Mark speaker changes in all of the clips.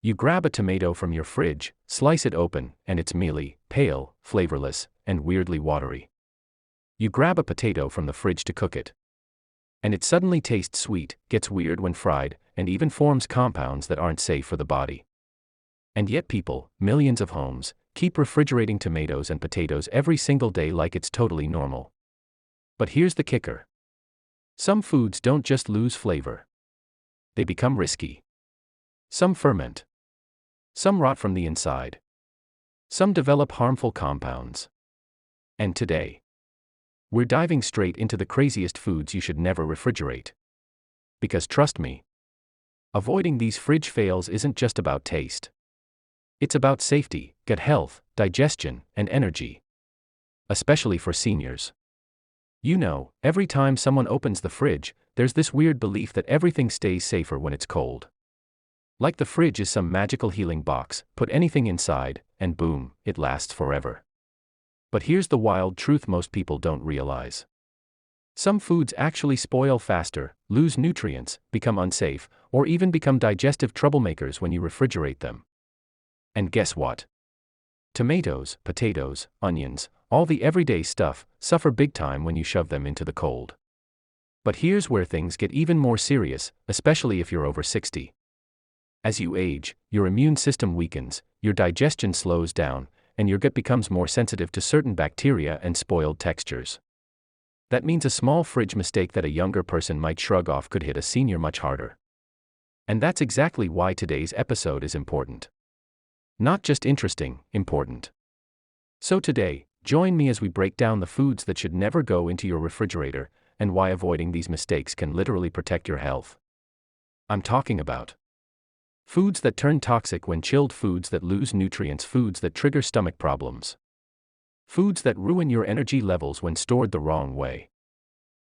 Speaker 1: You grab a tomato from your fridge, slice it open, and it's mealy, pale, flavorless, and weirdly watery. You grab a potato from the fridge to cook it, and it suddenly tastes sweet, gets weird when fried, and even forms compounds that aren't safe for the body. And yet people, millions of homes, keep refrigerating tomatoes and potatoes every single day like it's totally normal. But here's the kicker. Some foods don't just lose flavor. They become risky. Some ferment. Some rot from the inside. Some develop harmful compounds. And today, we're diving straight into the craziest foods you should never refrigerate. Because trust me, avoiding these fridge fails isn't just about taste. It's about safety, gut health, digestion, and energy. Especially for seniors. You know, every time someone opens the fridge, there's this weird belief that everything stays safer when it's cold. Like the fridge is some magical healing box, put anything inside, and boom, it lasts forever. But here's the wild truth most people don't realize. Some foods actually spoil faster, lose nutrients, become unsafe, or even become digestive troublemakers when you refrigerate them. And guess what? Tomatoes, potatoes, onions, all the everyday stuff, suffer big time when you shove them into the cold. But here's where things get even more serious, especially if you're over 60. As you age, your immune system weakens, your digestion slows down, and your gut becomes more sensitive to certain bacteria and spoiled textures. That means a small fridge mistake that a younger person might shrug off could hit a senior much harder. And that's exactly why today's episode is important. Not just interesting, important. So today, join me as we break down the foods that should never go into your refrigerator, and why avoiding these mistakes can literally protect your health. I'm talking about foods that turn toxic when chilled, foods that lose nutrients, foods that trigger stomach problems, foods that ruin your energy levels when stored the wrong way.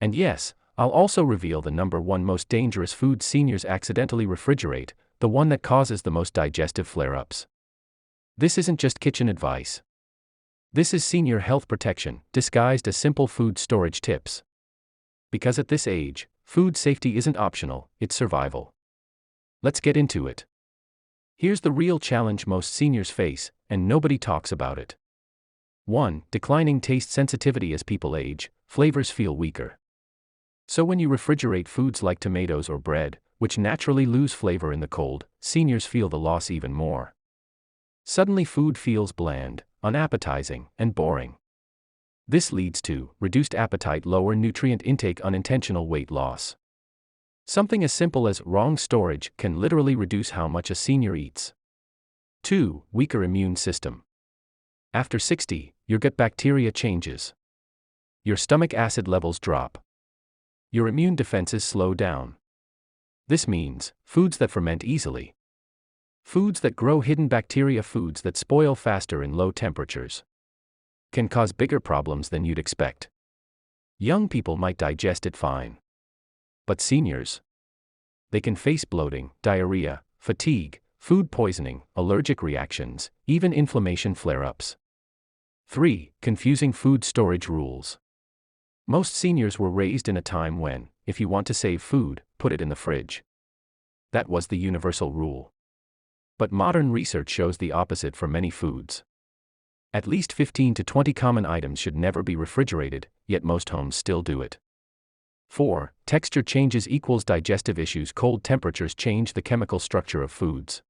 Speaker 1: And yes, I'll also reveal the number one most dangerous food seniors accidentally refrigerate, the one that causes the most digestive flare-ups. This isn't just kitchen advice. This is senior health protection, disguised as simple food storage tips. Because at this age, food safety isn't optional, it's survival. Let's get into it. Here's the real challenge most seniors face, and nobody talks about it. 1. Declining taste sensitivity. As people age, flavors feel weaker. So when you refrigerate foods like tomatoes or bread, which naturally lose flavor in the cold, seniors feel the loss even more. Suddenly food feels bland, unappetizing, and boring. This leads to reduced appetite, lower nutrient intake, unintentional weight loss. Something as simple as wrong storage can literally reduce how much a senior eats. 2. Weaker immune system. After 60, your gut bacteria changes. Your stomach acid levels drop. Your immune defenses slow down. This means foods that ferment easily, foods that grow hidden bacteria, foods that spoil faster in low temperatures, can cause bigger problems than you'd expect. Young people might digest it fine. But seniors, they can face bloating, diarrhea, fatigue, food poisoning, allergic reactions, even inflammation flare-ups. 3. Confusing food storage rules. Most seniors were raised in a time when, if you want to save food, put it in the fridge. That was the universal rule. But modern research shows the opposite for many foods. At least 15 to 20 common items should never be refrigerated, yet most homes still do it. 4. Texture changes equals digestive issues. Cold temperatures change the chemical structure of foods.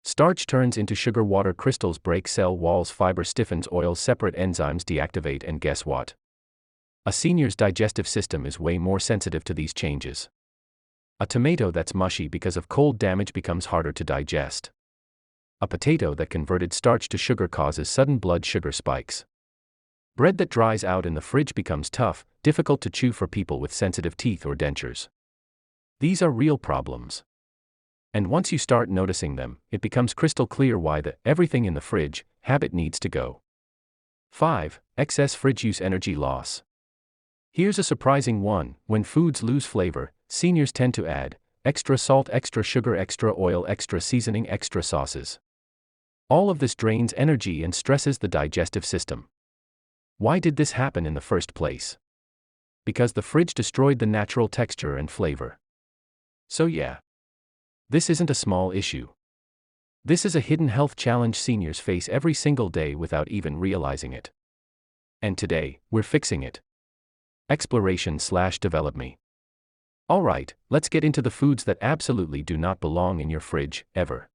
Speaker 1: Starch turns into sugar, water crystals break cell walls, fiber stiffens, oils separate, enzymes deactivate, and guess what? A senior's digestive system is way more sensitive to these changes. A tomato that's mushy because of cold damage becomes harder to digest. A potato that converted starch to sugar causes sudden blood sugar spikes. Bread that dries out in the fridge becomes tough, difficult to chew for people with sensitive teeth or dentures. These are real problems. And once you start noticing them, it becomes crystal clear why the everything in the fridge habit needs to go. 5. Excess fridge use, energy loss. Here's a surprising one. When foods lose flavor, seniors tend to add extra salt, extra sugar, extra oil, extra seasoning, extra sauces. All of this drains energy and stresses the digestive system. Why did this happen in the first place? Because the fridge destroyed the natural texture and flavor. So yeah, this isn't a small issue. This is a hidden health challenge seniors face every single day without even realizing it. And today, we're fixing it. Exploration/develop me. Alright, let's get into the foods that absolutely do not belong in your fridge, ever.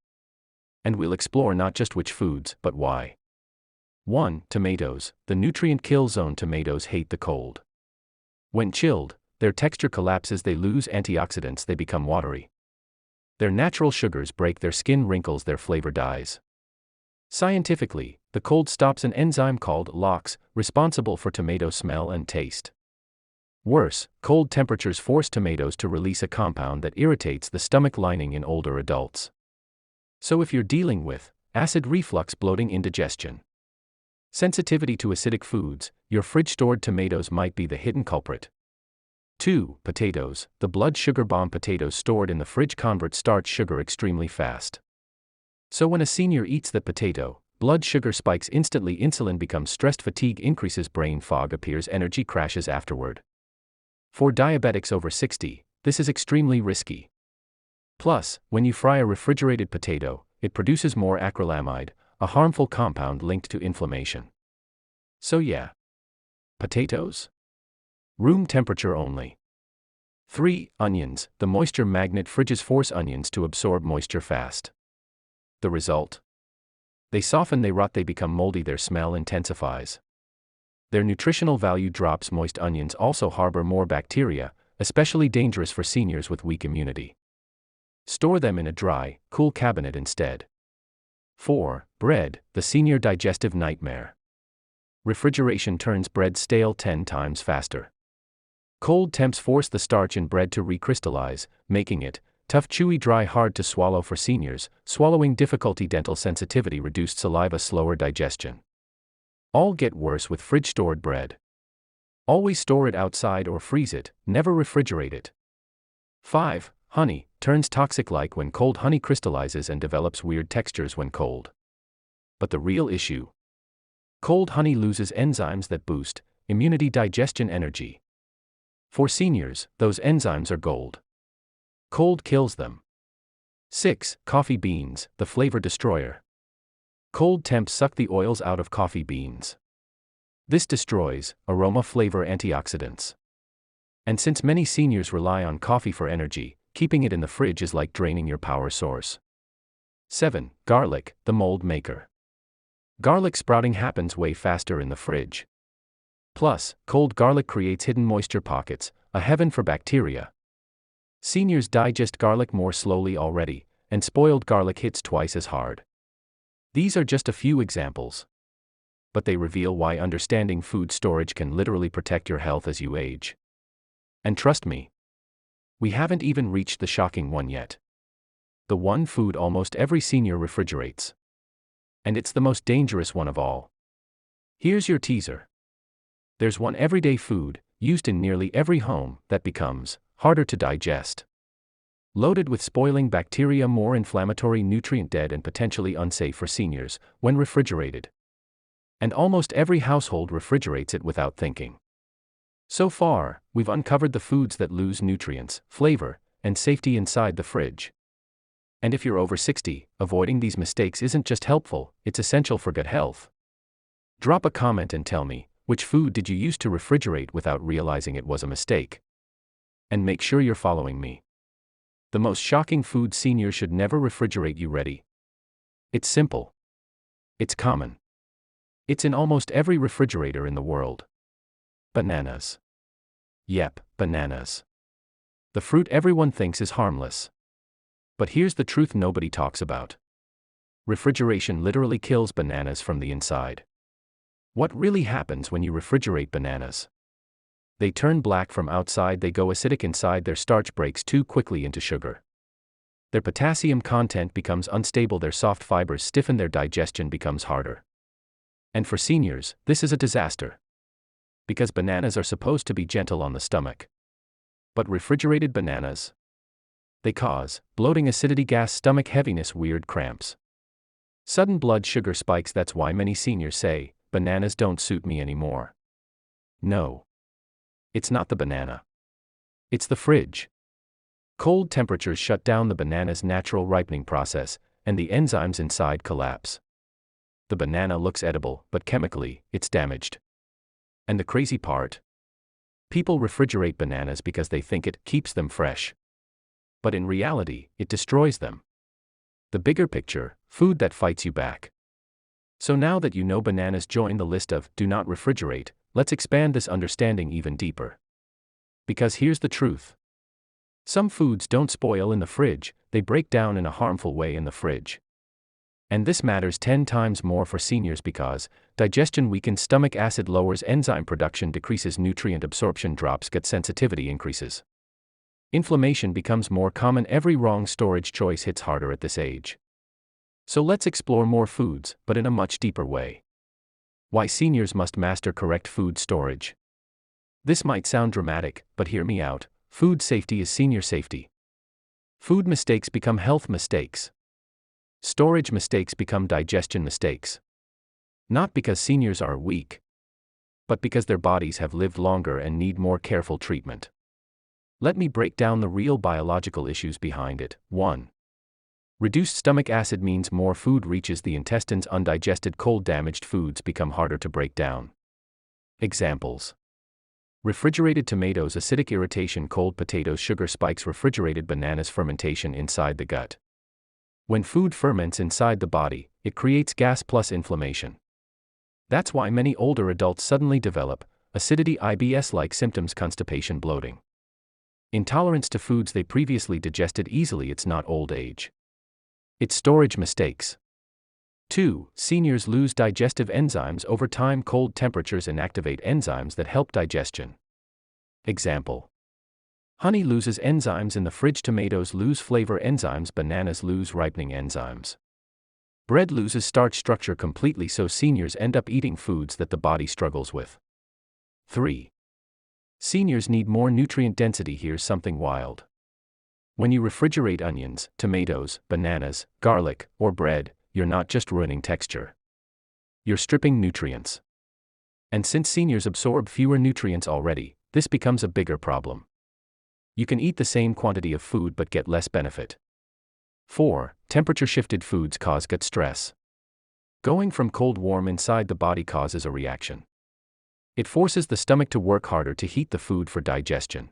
Speaker 1: And we'll explore not just which foods, but why. 1. Tomatoes. The nutrient kill zone. Tomatoes hate the cold. When chilled, their texture collapses, they lose antioxidants, they become watery. Their natural sugars break, their skin wrinkles, their flavor dies. Scientifically, the cold stops an enzyme called LOX, responsible for tomato smell and taste. Worse, cold temperatures force tomatoes to release a compound that irritates the stomach lining in older adults. So if you're dealing with acid reflux, bloating, indigestion, sensitivity to acidic foods, your fridge-stored tomatoes might be the hidden culprit. 2. Potatoes. The blood sugar bomb. Potatoes stored in the fridge convert starch sugar extremely fast. So when a senior eats that potato, blood sugar spikes instantly, insulin becomes stressed, fatigue increases, brain fog appears, energy crashes afterward. For diabetics over 60, this is extremely risky. Plus, when you fry a refrigerated potato, it produces more acrylamide, a harmful compound linked to inflammation. So yeah. Potatoes? Room temperature only. 3. Onions. The moisture magnet. Fridges force onions to absorb moisture fast. The result? They soften, they rot, they become moldy, their smell intensifies. Their nutritional value drops. Moist onions also harbor more bacteria, especially dangerous for seniors with weak immunity. Store them in a dry, cool cabinet instead. 4. Bread. The senior digestive nightmare. Refrigeration turns bread stale 10 times faster. Cold temps force the starch in bread to recrystallize, making it tough, chewy, dry, hard to swallow for seniors, swallowing difficulty, dental sensitivity, reduced saliva, slower digestion. All get worse with fridge-stored bread. Always store it outside or freeze it, never refrigerate it. 5. Honey. Turns toxic, like when cold. Honey crystallizes and develops weird textures when cold. But the real issue? Cold honey loses enzymes that boost immunity, digestion, energy. For seniors, those enzymes are gold. Cold kills them. 6. Coffee beans. The flavor destroyer. Cold temps suck the oils out of coffee beans. This destroys aroma, flavor, antioxidants. And since many seniors rely on coffee for energy, keeping it in the fridge is like draining your power source. 7. Garlic. The mold maker. Garlic sprouting happens way faster in the fridge. Plus, cold garlic creates hidden moisture pockets, a heaven for bacteria. Seniors digest garlic more slowly already, and spoiled garlic hits twice as hard. These are just a few examples. But they reveal why understanding food storage can literally protect your health as you age. And trust me, we haven't even reached the shocking one yet. The one food almost every senior refrigerates. And it's the most dangerous one of all. Here's your teaser. There's one everyday food, used in nearly every home, that becomes harder to digest. Loaded with spoiling bacteria, more inflammatory, nutrient dead, and potentially unsafe for seniors when refrigerated. And almost every household refrigerates it without thinking. So far, we've uncovered the foods that lose nutrients, flavor, and safety inside the fridge. And if you're over 60, avoiding these mistakes isn't just helpful, it's essential for gut health. Drop a comment and tell me, which food did you use to refrigerate without realizing it was a mistake? And make sure you're following me. The most shocking food seniors should never refrigerate. You ready? It's simple. It's common. It's in almost every refrigerator in the world. Bananas. Yep, bananas. The fruit everyone thinks is harmless. But here's the truth nobody talks about. Refrigeration literally kills bananas from the inside. What really happens when you refrigerate bananas? They turn black from outside, they go acidic inside, their starch breaks too quickly into sugar. Their potassium content becomes unstable, their soft fibers stiffen, their digestion becomes harder. And for seniors, this is a disaster. Because bananas are supposed to be gentle on the stomach. But refrigerated bananas? They cause bloating, acidity, gas, stomach heaviness, weird cramps. Sudden blood sugar spikes. That's why many seniors say, bananas don't suit me anymore. No. It's not the banana. It's the fridge. Cold temperatures shut down the banana's natural ripening process, and the enzymes inside collapse. The banana looks edible, but chemically, it's damaged. And the crazy part? People refrigerate bananas because they think it keeps them fresh. But in reality, it destroys them. The bigger picture: food that fights you back. So now that you know bananas join the list of do not refrigerate, let's expand this understanding even deeper. Because here's the truth. Some foods don't spoil in the fridge, they break down in a harmful way in the fridge. And this matters 10 times more for seniors because digestion weakens, stomach acid lowers, enzyme production decreases, nutrient absorption drops, gut sensitivity increases. Inflammation becomes more common, every wrong storage choice hits harder at this age. So let's explore more foods, but in a much deeper way. Why seniors must master correct food storage. This might sound dramatic, but hear me out. Food safety is senior safety. Food mistakes become health mistakes. Storage mistakes become digestion mistakes. Not because seniors are weak, but because their bodies have lived longer and need more careful treatment. Let me break down the real biological issues behind it. 1. Reduced stomach acid means more food reaches the intestines. Undigested, cold, damaged foods become harder to break down. Examples: refrigerated tomatoes, acidic irritation; cold potatoes, sugar spikes; refrigerated bananas, fermentation inside the gut. When food ferments inside the body, it creates gas plus inflammation. That's why many older adults suddenly develop acidity, IBS-like symptoms, constipation, bloating. Intolerance to foods they previously digested easily. It's not old age. It's storage mistakes. 2. Seniors lose digestive enzymes over time. Cold temperatures inactivate enzymes that help digestion. Example: honey loses enzymes in the fridge, tomatoes lose flavor enzymes, bananas lose ripening enzymes. Bread loses starch structure completely, so seniors end up eating foods that the body struggles with. 3. Seniors need more nutrient density. Here's something wild. When you refrigerate onions, tomatoes, bananas, garlic, or bread, you're not just ruining texture. You're stripping nutrients. And since seniors absorb fewer nutrients already, this becomes a bigger problem. You can eat the same quantity of food but get less benefit. 4. Temperature-shifted foods cause gut stress. Going from cold-warm inside the body causes a reaction. It forces the stomach to work harder to heat the food for digestion.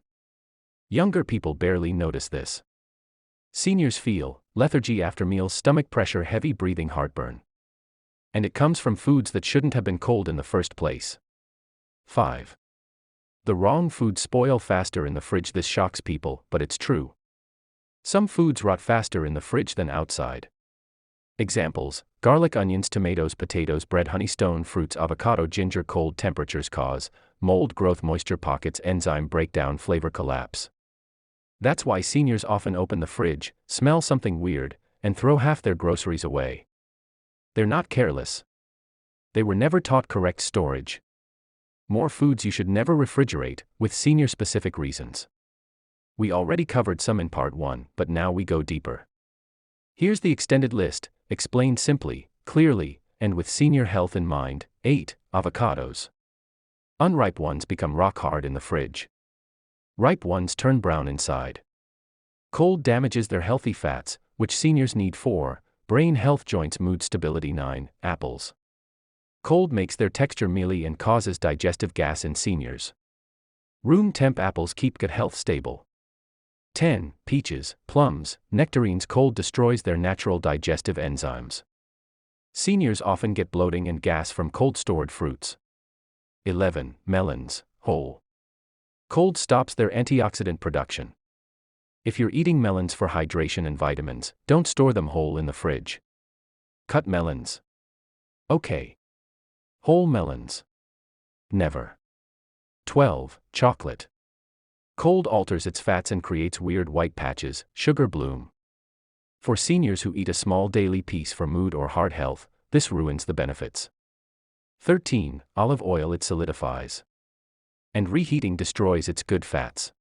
Speaker 1: Younger people barely notice this. Seniors feel lethargy after meals, stomach pressure, heavy breathing, heartburn. And it comes from foods that shouldn't have been cold in the first place. 5. The wrong foods spoil faster in the fridge. This shocks people, but it's true. Some foods rot faster in the fridge than outside. Examples: garlic, onions, tomatoes, potatoes, bread, honey, stone fruits, avocado, ginger. Cold temperatures cause mold growth, moisture pockets, enzyme breakdown, flavor collapse. That's why seniors often open the fridge, smell something weird, and throw half their groceries away. They're not careless. They were never taught correct storage. More foods you should never refrigerate, with senior-specific reasons. We already covered some in part 1, but now we go deeper. Here's the extended list, explained simply, clearly, and with senior health in mind. 8. Avocados. Unripe ones become rock hard in the fridge. Ripe ones turn brown inside. Cold damages their healthy fats, which seniors need for brain health, joints, mood stability. 9. Apples. Cold makes their texture mealy and causes digestive gas in seniors. Room temp apples keep gut health stable. 10. Peaches, plums, nectarines. Cold destroys their natural digestive enzymes. Seniors often get bloating and gas from cold stored fruits. 11. Melons, whole. Cold stops their antioxidant production. If you're eating melons for hydration and vitamins, don't store them whole in the fridge. Cut melons. Okay. Whole melons. Never. 12. Chocolate. Cold alters its fats and creates weird white patches, sugar bloom. For seniors who eat a small daily piece for mood or heart health, this ruins the benefits. 13. Olive oil. It solidifies. And reheating destroys its good fats.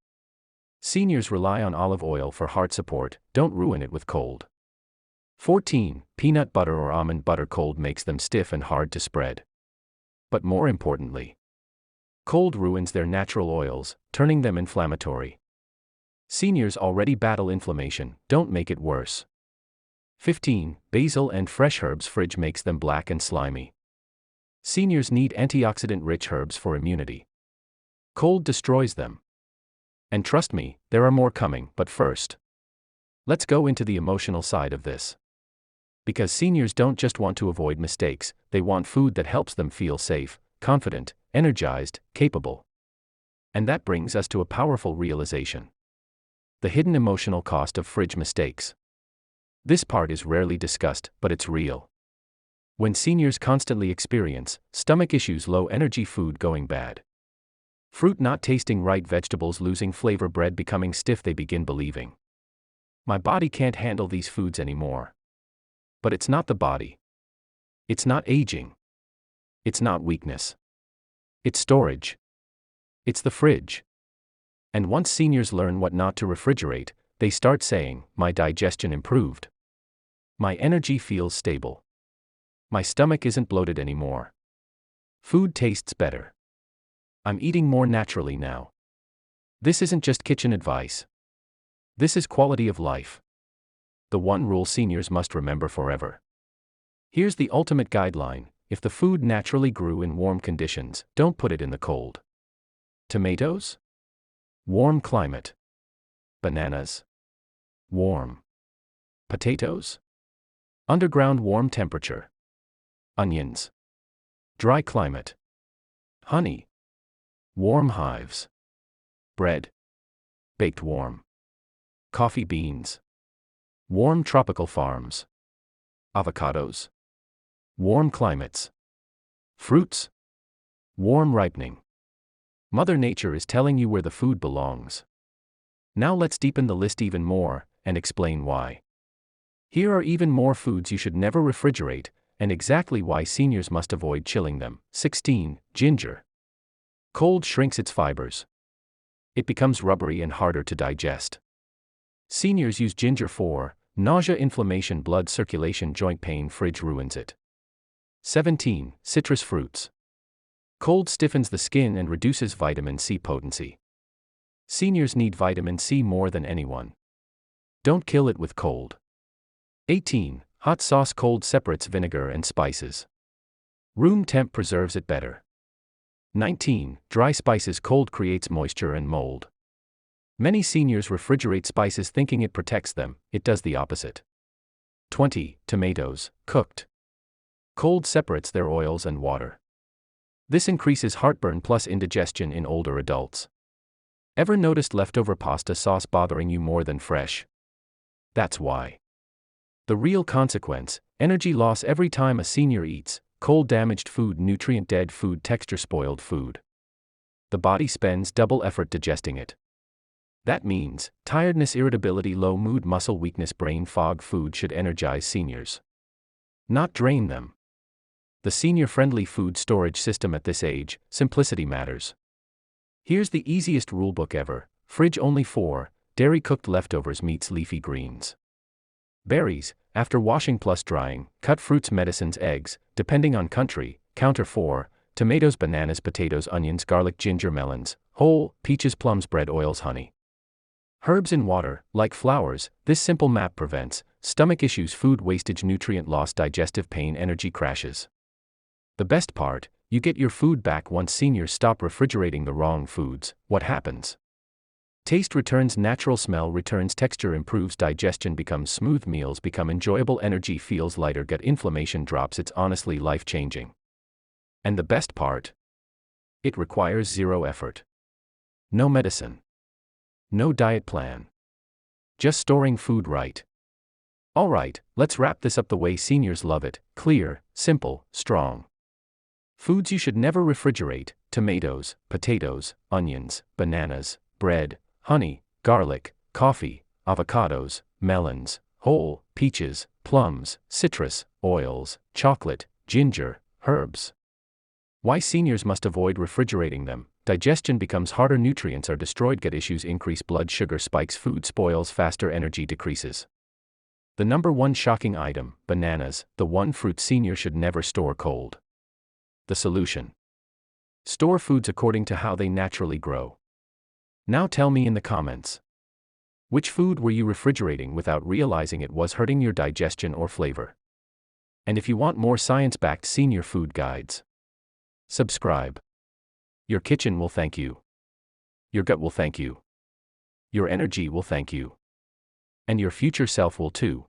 Speaker 1: Seniors rely on olive oil for heart support, don't ruin it with cold. 14. Peanut butter or almond butter. Cold makes them stiff and hard to spread. But more importantly, cold ruins their natural oils, turning them inflammatory. Seniors already battle inflammation, don't make it worse. 15. Basil and fresh herbs. Fridge makes them black and slimy. Seniors need antioxidant-rich herbs for immunity. Cold destroys them. And trust me, there are more coming, but first, let's go into the emotional side of this. Because seniors don't just want to avoid mistakes, they want food that helps them feel safe, confident, energized, capable. And that brings us to a powerful realization: the hidden emotional cost of fridge mistakes. This part is rarely discussed, but it's real. When seniors constantly experience stomach issues, low energy food going bad, fruit not tasting right, vegetables losing flavor, bread becoming stiff, they begin believing, my body can't handle these foods anymore. But it's not the body. It's not aging. It's not weakness. It's storage. It's the fridge. And once seniors learn what not to refrigerate, they start saying, my digestion improved. My energy feels stable. My stomach isn't bloated anymore. Food tastes better. I'm eating more naturally now. This isn't just kitchen advice. This is quality of life. The one rule seniors must remember forever. Here's the ultimate guideline: if the food naturally grew in warm conditions, don't put it in the cold. Tomatoes? Warm climate. Bananas? Warm. Potatoes? Underground, warm temperature. Onions? Dry climate. Honey? Warm hives. Bread? Baked warm. Coffee beans? Warm tropical farms. Avocados? Warm climates. Fruits? Warm ripening. Mother Nature is telling you where the food belongs. Now let's deepen the list even more, and explain why. Here are even more foods you should never refrigerate, and exactly why seniors must avoid chilling them. 16. Ginger. Cold shrinks its fibers. It becomes rubbery and harder to digest. Seniors use ginger for nausea, inflammation, blood circulation, joint pain. Fridge ruins it. 17. Citrus fruits. Cold stiffens the skin and reduces vitamin C potency. Seniors need vitamin C more than anyone. Don't kill it with cold. 18. Hot sauce. Cold separates vinegar and spices. Room temp preserves it better. 19. Dry spices. Cold creates moisture and mold. Many seniors refrigerate spices thinking it protects them. It does the opposite. 20. Tomatoes, cooked. Cold separates their oils and water. This increases heartburn plus indigestion in older adults. Ever noticed leftover pasta sauce bothering you more than fresh? That's why. The real consequence: energy loss every time a senior eats cold, damaged food, nutrient dead food, texture spoiled food. The body spends double effort digesting it. That means tiredness, irritability, low mood, muscle weakness, brain fog. Food should energize seniors, not drain them. The senior-friendly food storage system at this age: simplicity matters. Here's the easiest rulebook ever. Fridge only for dairy, cooked leftovers, meats, leafy greens. Berries, after washing plus drying. Cut fruits, medicines, eggs, depending on country. Counter for tomatoes, bananas, potatoes, onions, garlic, ginger, melons, whole, peaches, plums, bread, oils, honey. Herbs in water, like flowers. This simple map prevents stomach issues, food wastage, nutrient loss, digestive pain, energy crashes. The best part: you get your food back once seniors stop refrigerating the wrong foods. What happens? Taste returns, natural smell returns, texture improves, digestion becomes smooth, meals become enjoyable, energy feels lighter, gut inflammation drops. It's honestly life-changing. And the best part? It requires zero effort. No medicine. No diet plan. Just storing food right. Alright, let's wrap this up the way seniors love it: clear, simple, strong. Foods you should never refrigerate: tomatoes, potatoes, onions, bananas, bread, honey, garlic, coffee, avocados, melons, whole, peaches, plums, citrus, oils, chocolate, ginger, herbs. Why seniors must avoid refrigerating them: digestion becomes harder, nutrients are destroyed, gut issues increase, blood sugar spikes, food spoils faster, energy decreases. The number one shocking item: bananas, the one fruit senior should never store cold. The solution: store foods according to how they naturally grow. Now tell me in the comments. Which food were you refrigerating without realizing it was hurting your digestion or flavor? And if you want more science-backed senior food guides, subscribe. Your kitchen will thank you. Your gut will thank you. Your energy will thank you. And your future self will too.